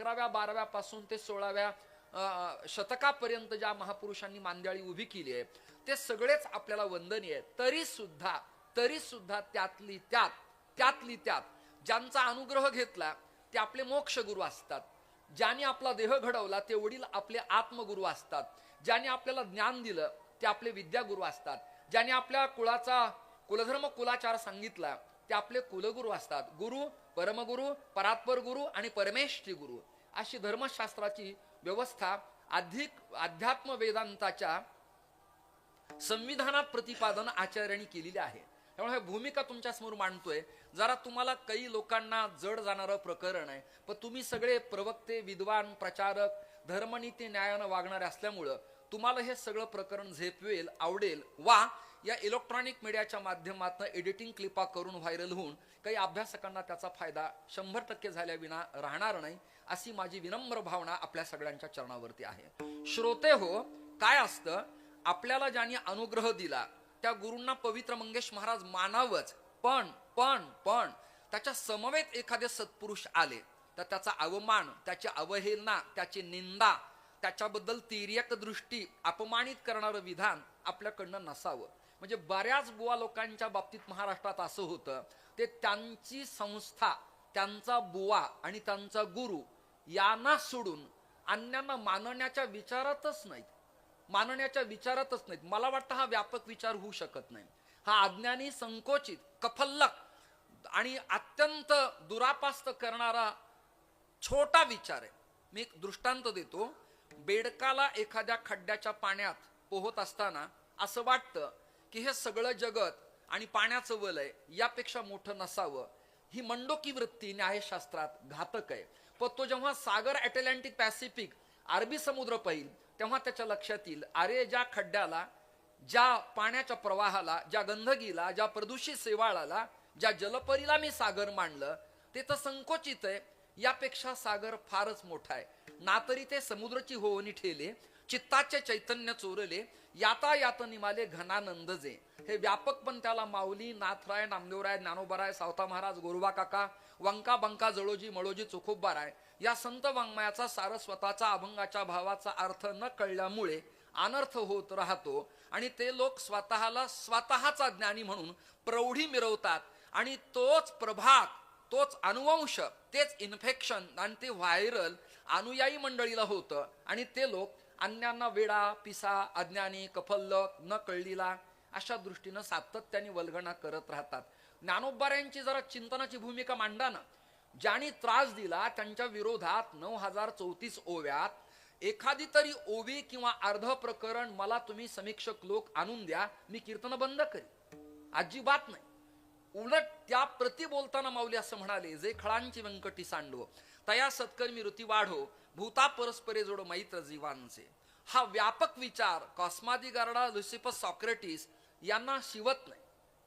11व्या 12व्या पासून ते 16व्या शतकापर्यंत ज्या महापुरुषांनी मांदियाळी उभी केली आहे ते सगळेच आपल्याला वंदनीय आहे. तरी सुद्धा त्यातली त्यात ज्यांचा अनुग्रह घेतला ते आपले मोक्ष गुरु असतात. ज्यांनी आपला देह घडवला ते वडील आपले आत्मगुरु असतात. ज्यांनी आपल्याला ज्ञान दिलं ते आपले विद्यागुरु असतात. ज्यांनी आपल्या कुळाचा कुलधर्म कुलाचार सांगितला ते आपले कुलगुरु असतात. गुरु, परमगुरु, परात्पर गुरु आणि परमेष्ठी गुरु अशी धर्मशास्त्राची व्यवस्था अध्यात्म वेदांताच्या संविधानात प्रतिपादन आचार्यांनी केलेली आहे. त्यामुळे भूमिका तुमच्या समोर मांडतोय. जरा तुम्हाला काही लोकांना जड जाणारं प्रकरण आहे, पण तुम्ही सगळे प्रवक्ते, विद्वान, प्रचारक, धर्मनीती न्यायानं वागणारे असल्यामुळं तुम्हाला हे सगळं प्रकरण झेपवेल, आवडेल वा या इलेक्ट्रॉनिक मीडियाच्या माध्यमातून एडिटिंग क्लिपा करून व्हायरल होऊन काही अभ्यासकांना त्याचा फायदा 100% झाल्याविना राहणार नाही अशी माझी विनम्र भावना आपल्या सगळ्यांच्या चरणावरती आहे. श्रोते हो, काय असतं, आपल्याला ज्यांनी अनुग्रह दिला त्या गुरूंना पवित्र मंगेश महाराज मानावच, पण त्याच्या समवेत एखादे सत्पुरुष आले तर त्याचा अवमान, त्याची अवहेलना, त्याची निंदा, त्याच्याबद्दल तिर्यक दृष्टी, अपमानित करणारं विधान आपल्याकडनं नसावं. म्हणजे बऱ्याच बुवा लोकांच्या बाबतीत महाराष्ट्रात असं होतं, ते त्यांची संस्था, त्यांचा बुवा आणि त्यांचा गुरु यांना सोडून अन्यांना मानण्याच्या विचारातच नाहीत. मला वाटतं हा व्यापक विचार होऊ शकत नाही. हा अज्ञानी, संकोचित, कफल्लक आणि अत्यंत दुरापास्त करणारा छोटा विचार आहे. मी एक दृष्टांत देतो. बेडकाला एखाद्या खड्ड्याच्या पाण्यात पोहत असताना असं वाटतं की हे सगळं जगत आणि पाण्याचं वलय यापेक्षा मोठं नसावं. ही मंडोकी वृत्ती न्यायशास्त्रात घातक आहे. पण तो जेव्हा सागर, अटलांटिक, पॅसिफिक, अरबी समुद्र पाहिल तेव्हा त्याच्या लक्षात येईल, अरे ज्या खड्ड्याला, ज्या पाण्याच्या प्रवाहाला, ज्या गंदगीला, ज्या प्रदूषित शेवाळाला, ज्या जलपरीला मी सागर मानलं ते तर संकोचित आहे. यापेक्षा सागर फारच मोठा आहे. ना तरी ते समुद्राची होवणी ठेले, चित्ताचे चैतन्य चोरले, याता यात निमाले घनानंद जे. हे व्यापक पण त्याला माऊली, नाथराय, नामदेवराय, ज्ञानोबाराय, सावता महाराज, गोरबा काका, वंका बंका, जळोजी, मळोजी, चोखोबबाराय या संत वाङ्मयाचा सारस्वताचा अभंगाच्या भावाचा अर्थ न कळल्यामुळे अनर्थ होत राहतो. आणि ते लोक स्वतःचा ज्ञानी म्हणून प्रौढी मिरवतात आणि तोच प्रभाग, तोच अनुवंश, तेच इन्फेक्शन आणि ते व्हायरल अनुयायी मंडळीला होतं. आणि ते लोक अन्यांना वेडा, पिसा, अज्ञानी, कफल्लक, न कळलीला अशा दृष्टीनं सातत्याने वल्गणा करत राहतात. ज्ञानोबाऱ्यांची जरा चिंतनाची भूमिका मांडा ना. ज्यांनी त्रास दिला त्यांच्या विरोधात 9034 ओव्यात एखादी तरी ओवी किंवा अर्ध प्रकरण मला तुम्ही समीक्षक लोक आणून द्या, मी कीर्तन बंद करी. अजिबात नाही. उलट त्या प्रति बोलताना माऊली असं म्हणाले, जे खळांची व्यंकटी सांडो तया सत्कर्मी ऋती वाढो, भूता परस्परे जोड मैत्र जीवांचे. हा व्यापक विचार कॉस्मादी गार्डा, लुसिफस, सॉक्रेटिस यांना शिवत नाही,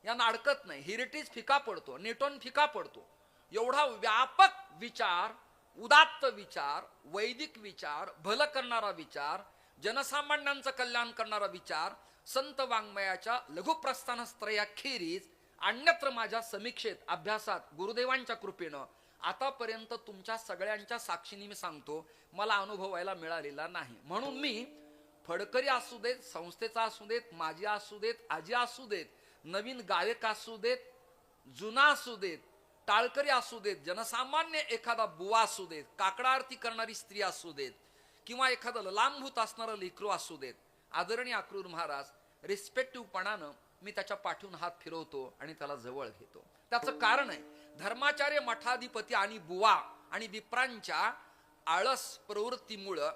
यांना अडकत नाही. हेरिटेज फिका पडतो, नेटॉन फिका पडतो. एवढा व्यापक विचार, उदात्त विचार, वैदिक विचार, भलं करणारा विचार, जनसामान्यांचं कल्याण करणारा विचार संत वाङ्मयाच्या लघुप्रस्थानत्रयाखेरीज अन्यत्र माझ्या समीक्षेत, अभ्यासात, गुरुदेवांच्या कृपेनं आतापर्यंत तुमच्या सगळ्यांच्या साक्षीने मी सांगतो, मला अनुभवायला मिळालेला नाही. म्हणून मी फडकरी असू देत, संस्थेचा असू देत, माझी असू देत, आजी असू देत, नवीन गायक असू देत, जुना असू देत, टाळकरी असू देत, जनसामान्य एखादा बुवा असू देत, काकडा आरती करणारी स्त्री असू देत, किंवा एखादं लांबभूत असणारं लेकरू असू देत, आदरणीय अक्रूर महाराज रिस्पेक्टिव्हपणानं मी त्याच्या पाठवून हात फिरवतो आणि त्याला जवळ घेतो. त्याचं कारण आहे, धर्माचार्य, मठाधिपती आणि बुवा आणि विप्रांच्या आळस प्रवृत्तीमुळं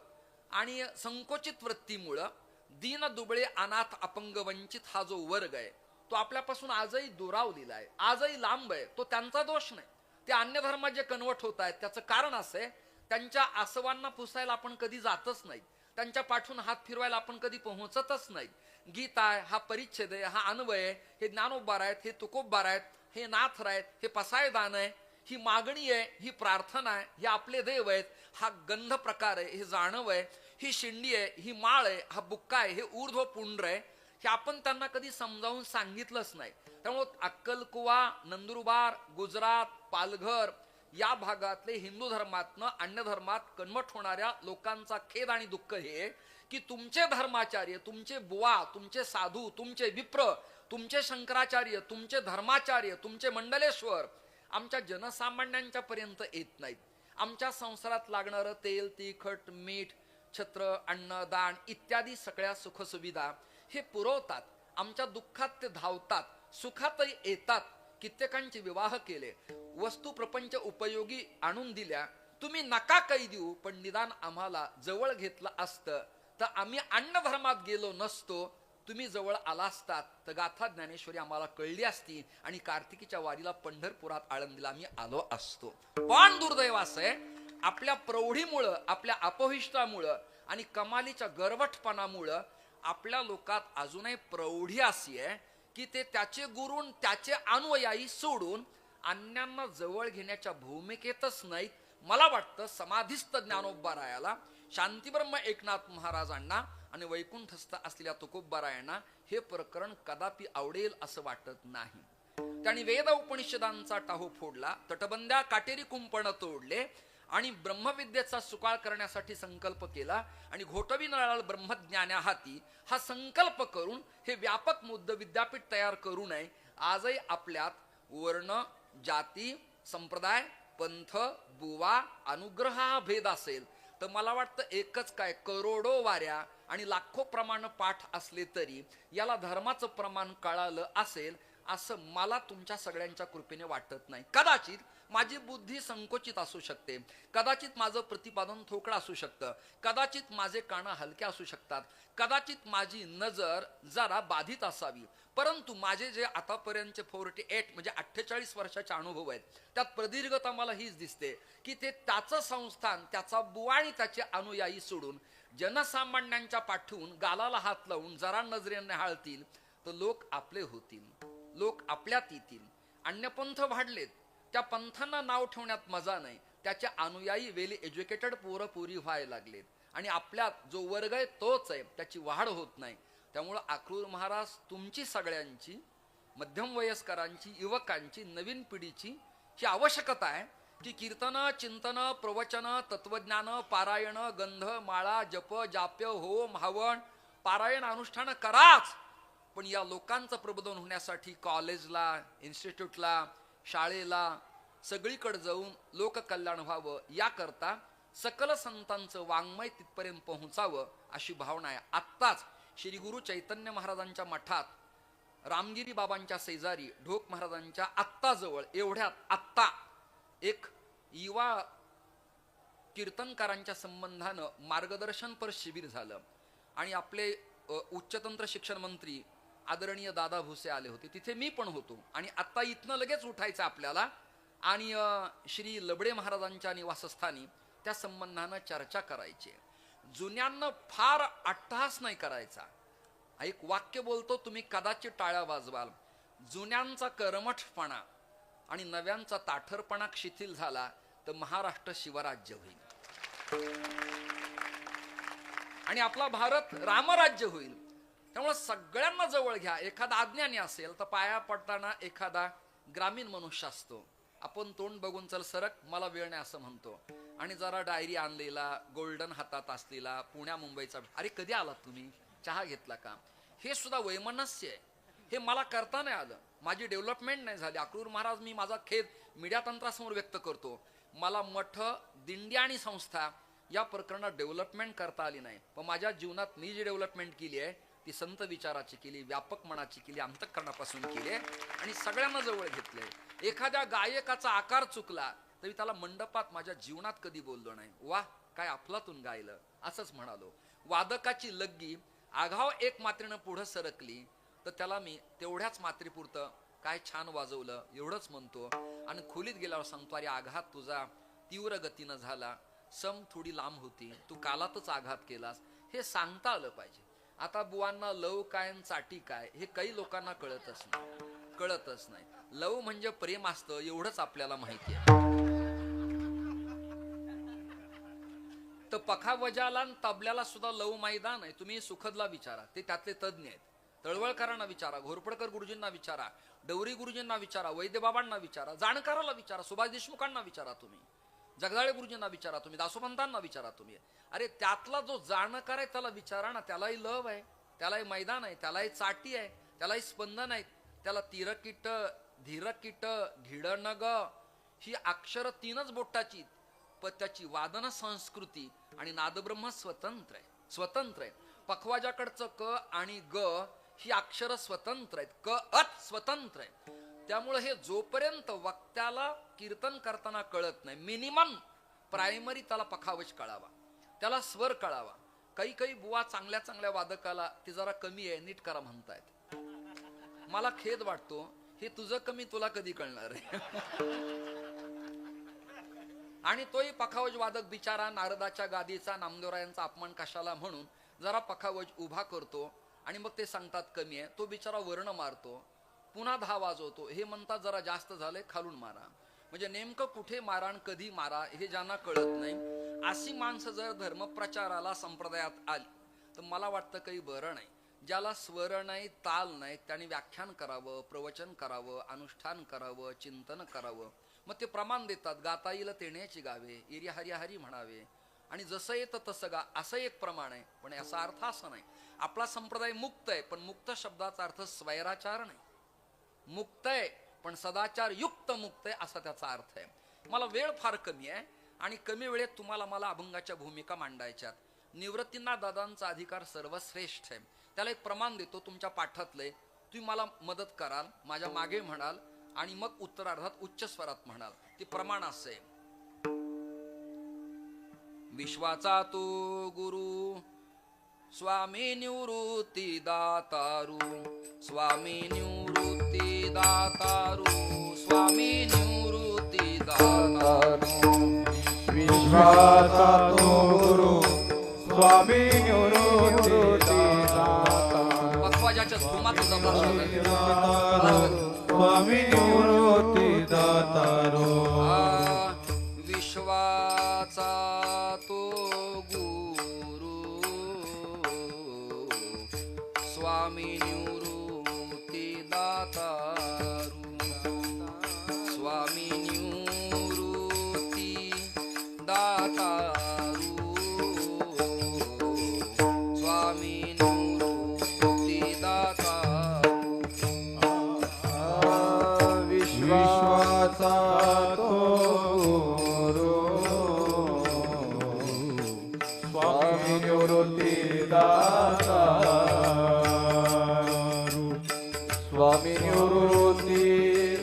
आणि संकोचित वृत्तीमुळं दीन दुबळे, अनाथ, अपंग, वंचित हा जो वर्ग आहे तो आपल्यापासून आजही दुरावलेला आहे, आजही लांब आहे. तो त्यांचा दोष नाही. ते अन्य धर्मात जे कन्वर्ट होत आहेत त्याचं कारण असं आहे, त्यांच्या आसवांना पुसायला आपण कधी जातच नाही, त्यांच्या पाठून हात फिरवायला आपण कधी पोहोचतच नाही. गीता आहे, हा परिच्छेद आहे, हा अन्वय आहे, हे ज्ञानोबार आहेत, हे तुकोबबार आहेत, हे नाथ आहेत, हे पसायदान आहे, ही मागणी आहे, ही प्रार्थना आहे, हे आपले देव आहेत, हा गंध प्रकार आहे, हे जाणव आहे, ही शिंडी आहे, ही माळ आहे, हा बुक्का आहे, हे ऊर्ध्व पुंड्र आहे. हे आपण त्यांना कधी समजावून सांगितलंच नाही. त्यामुळे अक्कलकुवा, नंदुरबार, गुजरात, पालघर या भागातले हिंदू धर्मातनं अन्य धर्मात कन्वर्ट होणाऱ्या लोकांचा खेद आणि दुःख हे की तुमचे धर्माचार्य, तुमचे बुवा, तुमचे साधू, तुमचे विप्र, तुमचे शंकराचार्य, तुमचे धर्माचार्य, तुमचे मंडलेश्वर आमच्या जनसामान्यांच्या पर्यंत येत नाहीत. आमच्या संसारात लागणारं तेल, तिखट, मीठ, छत्र, अन्न, दान इत्यादी सगळ्या सुखसुविधा हे पुरवतात. आमच्या दुःखात ते धावतात, सुखातही येतात. कित्येकांचे विवाह केले, वस्तू प्रपंच उपयोगी आणून दिल्या. तुम्ही नका काही देऊ, पण निदान आम्हाला जवळ घेतलं असतं तर आम्ही अन्न धर्मात गेलो नसतो. तुम्ही जवळ आला असतात तर गाथा ज्ञानेश्वरी आम्हाला कळली असती आणि कार्तिकीच्या वारीला पंढरपुरात आळंदीला आम्ही आलो असतो. पण दुर्दैव असं आहे, आपल्या प्रौढीमुळं, आपल्या अपविष्टामुळं आणि कमालीच्या गरवटपणामुळं आपल्या लोकात अजूनही प्रौढी अशी आहे की ते त्याचे गुरु, त्याचे अनुयायी सोडून अन्यांना जवळ घेण्याच्या भूमिकेतच नाहीत. मला वाटतं समाधिस्थ ज्ञानोबारायाला, शांतीब्रह्म एकनाथ महाराजांना आणि वैकुंठस्थ असलेल्या तुकोबारायांना हे प्रकरण कदापि आवडेल असं वाटत नाही. त्यांनी वेद उपनिषदांचा टाहू फोडला, तटबंद्या काटेरी कुंपण तोडले आणि ब्रह्मविद्येचा सुकाळ करण्यासाठी संकल्प केला आणि घोटवी नळाळ ब्रह्मज्ञान्या हाती हा संकल्प करून हे व्यापक मुद्द विद्यापीठ तयार करू नये. आजही आपल्यात वर्ण, जाती, संप्रदाय, पंथ, बुवा, अनुग्रह हा भेद असेल तर मला वाटतं एकच काय, करोडो वाऱ्या आणि लाखो प्रमाण पाठ असले तरी याला धर्माचं प्रमाण कळालं असेल असं मला तुमच्या सगळ्यांच्या कृपेने वाटत नाही. कदाचित माझी बुद्धी संकोचित असू शकते, कदाचित माझं प्रतिपादन ठोकळं असू शकतं, कदाचित माझे कानं हलके असू शकतात, कदाचित माझी नजर जरा बाधित असावी, परंतु माझे जे आतापर्यंतचे 48 म्हणजे 48 वर्षाचे अनुभव आहेत त्यात प्रदीर्घता मला हीच दिसते की ते त्याचं संस्थान, त्याचा बुवा आणि त्याचे अनुयायी सोडून जनसामान्यांच्या पाठवून गालाला हात लावून जरा नजरेने हाळतील तर लोक आपले होतील, लोक आपल्यात येतील. अन्य पंथ वाढलेत, त्या पंथांना नाव ठेवण्यात मजा नाही, त्याचे अनुयायी वेली एज्युकेटेड पोरं पुरी व्हायला लागलेत आणि आपल्यात जो वर्ग आहे तोच आहे, त्याची वाढ होत नाही. त्यामुळं अक्रूर महाराज तुमची सगळ्यांची, मध्यम वयस्करांची, युवकांची, नवीन पिढीची ही आवश्यकता आहे की कीर्तन, चिंतन, प्रवचन, तत्वज्ञान, पारायण, गंध, माळा, जप, जाप्य, होम, हवन, पारायण अनुष्ठान कराच. पण या लोकांचं प्रबोधन होण्यासाठी कॉलेजला, इन्स्टिट्यूटला, शाळेला सगळीकडे जाऊन लोककल्याण व्हावं याकरता सकल संतांचं वाङ्मय तिथपर्यंत पोहोचावं अशी भावना आहे. आत्ताच श्री गुरु चैतन्य महाराजांच्या मठात रामगिरी बाबांच्या शेजारी ढोक महाराजांच्या आत्ताजवळ एवढ्यात आत्ता एक युवा कीर्तनकारांच्या संबंधानं मार्गदर्शनपर शिबिर झालं आणि आपले उच्चतंत्र शिक्षण मंत्री आदरणीय दादा भुसे आले होते, तिथे मी पण होतो. आणि आत्ता इथनं लगेच उठायचं आपल्याला आणि श्री लबडे महाराजांच्या निवासस्थानी त्या संबंधानं चर्चा करायची. जुन्यांना फार अट्टहास नाही करायचा. एक वाक्य बोलतो, तुम्ही कदाचित टाळ्या वाजवाल. जुन्यांचा कर्मठपणा आणि नव्यांचा ताठरपणा शिथिल झाला तर महाराष्ट्र शिवराज्य होईल आणि आपला भारत रामराज्य होईल. त्यामुळे सगळ्यांना जवळ घ्या. एखादा अज्ञानी असेल तर पाया पडताना एखादा ग्रामीण मनुष्य असतो, आपण तोंड बघून चल सरक, मला वेळ नाही असं म्हणतो आणि जरा डायरी आणलेला, गोल्डन हातात असलेला, पुण्या मुंबईचा, अरे कधी आलात तुम्ही, चहा घेतला का, हे सुद्धा वैमनस्य आहे. हे मला करता नाही आलं, माझी डेव्हलपमेंट नाही झाली. अक्रूर महाराज, मी माझा खेद मीडिया तंत्रासमोर व्यक्त करतो. मला मठ, दिंडी आणि संस्था या प्रकरणात डेव्हलपमेंट करता आली नाही. पण माझ्या जीवनात मी जी डेव्हलपमेंट केली आहे ती संत विचाराची केली, व्यापक मनाची केली, अंतःकरणापासून केली आणि सगळ्यांना जवळ घेतलंय. एखाद्या गायकाचा आकार चुकला तरी त्याला मंडपात माझ्या जीवनात कधी बोललो नाही, वा काय अफलातून गायलं असंच म्हणालो. वादकाची लग्गी आघाव एक मात्रेनं पुढं सरकली तर त्याला मी तेवढ्याच मात्रेपुरतं काय छान वाजवलं एवढंच म्हणतो आणि खोलीत गेल्यावर सांगतो, अरे आघात तुझा तीव्र गतीनं झाला, सम थोडी लांब होती, तू कालातच आघात केलास, हे सांगता आलं पाहिजे. आता बुवांना लव काय चाटी काय हे काही लोकांना कळतच नाही. लव म्हणजे प्रेम असतं एवढंच आपल्याला माहिती आहे. तर पखावजाला तबल्याला सुद्धा लव मैदान आहे. तुम्ही सुखदला विचारा, ते त्यातले तज्ञ आहेत. तळवळकरांना विचारा, घोरपडकर गुरुजींना विचारा, डवरी गुरुजींना विचारा, वैद्यबाबांना विचारा, जाणकाराला विचारा, सुभाष देशमुखांना विचारा, तुम्ही जगदाळे गुरुजींना विचारा, तुम्ही दासोपंतांना विचारा तुम्ही. अरे त्यातला जो जाणकार आहे त्याला विचारा ना. त्यालाही लव आहे, त्यालाही मैदान आहे, त्यालाही चाटी आहे, त्यालाही स्पंदन आहे. त्याला तीरकीट, धीरकीट, घिडनग ही अक्षर 3च बोटाची, पण त्याची वादन संस्कृती आणि नादब्रह्म स्वतंत्र आहे, स्वतंत्र आहे. पखवाजाकडचं क आणि ग ही अक्षर स्वतंत्र आहेत, क अत स्वतंत्र आहे. त्यामुळे हे जोपर्यंत वक्त्याला कीर्तन करताना कळत नाही, मिनिमम प्रायमरी त्याला पखावज कळावा, त्याला स्वर कळावा. काही काही बुवा चांगल्या चांगल्या वादकाला ती जरा कमी आहे, नीट करा म्हणतायत. मला खेद वाटतो, हे तुझं कमी तुला कधी कळणार आहे. आणि तोही पखावज वादक बिचारा नारदाच्या गादीचा, नामदेवरायांचा अपमान कशाला म्हणून जरा पखावज उभा करतो आणि मग ते सांगतात कमी आहे. तो बिचारा वर्ण मारतो, पुन्हा 10 वाजवतो. हे म्हणतात जरा जास्त झाले, खालून मारा. म्हणजे नेमकं कुठे मारा आणि कधी मारा हे ज्यांना कळत नाही, अशी माणसं जर धर्मप्रचाराला संप्रदायात आली तर मला वाटतं काही बरं नाही. ज्याला स्वर नाही, ताल नाही, त्याने व्याख्यान करावं, प्रवचन करावं, अनुष्ठान करावं, चिंतन करावं. मग ते प्रमाण देतात, गाता येईल तेण्याची गावे, एरी हरी हरी म्हणावे, आणि जसं येतं तसं गा, असं एक प्रमाण आहे. पण याचा अर्थ असा नाही. आपला संप्रदाय मुक्त आहे, पण मुक्त शब्दाचा अर्थ स्वैराचार नाही. मुक्त आहे पण सदाचार युक्त मुक्त आहे असा त्याचा अर्थ आहे. मला वेळ फार कमी आहे आणि कमी वेळेत तुम्हाला मला अभंगाच्या भूमिका मांडायच्यात. निवृत्तींना दादांचा अधिकार सर्वश्रेष्ठ आहे. त्याला एक प्रमाण देतो तुमच्या पाठातले, तुम्ही मला मदत कराल, माझ्या मागे म्हणाल आणि मग उत्तरार्धात उच्च स्वरात म्हणाल. ते प्रमाण असे: विश्वाचा तो गुरु स्वामी निवृत्ती दातारू, स्वामी निवृत्ती दातारू, स्वामी निवृत्ती दातारू. विश्वाचा तो गुरु स्वामी निवृत्ती दातारू, पक्वाजाच्या धुमात स्वामी निवृत्ती दातारू. विश्वाचा तो गुरु स्वामी निवृत्ती दातारू, स्वामी निवृत्ती दातारू, स्वामी निवृत्ती दातारू. विश्वाचा तो गुरु स्वामी निवृत्ती दातारू, स्वामी निवृत्ती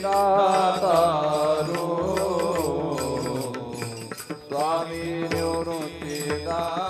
दातारू, स्वामी निवृत्ती दातारू.